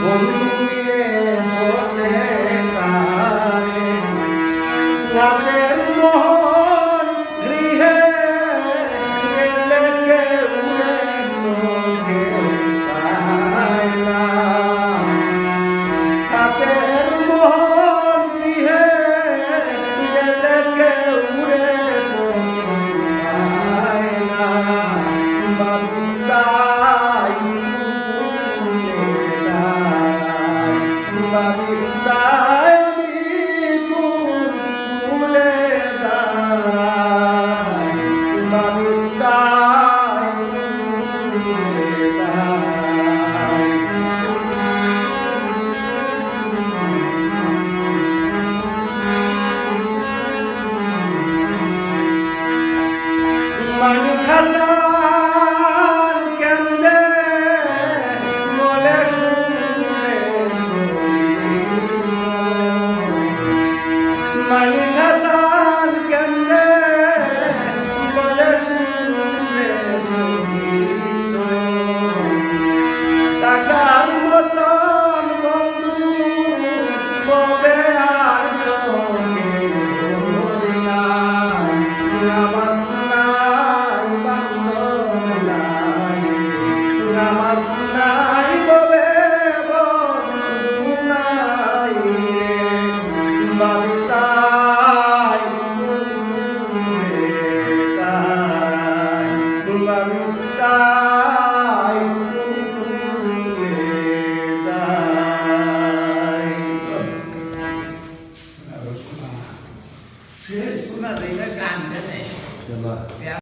বন্ধু মিলে পথে তারে রাতের মোহন গৃহে গেলে কেউ রে তোকে পায় না রাতের মোহন গৃহে গেলে কেউ রে তোকে পায় না বাবিতাই বাবিতাই কুলে দাঁড়াই বাবিতাই কুলে দাঁড়াই মানিক হাসান কেন্দে বলে শুনলে মানিক হাসান কেন্দে বলে শুনলে টাকার মতন বন্ধু কবে আর তো হই না আমার নাই বান্ধব নাই আমার নাই কবে বন্ধু নাই রে বাবিতাই কুলে দাঁড়াই বাবিতাই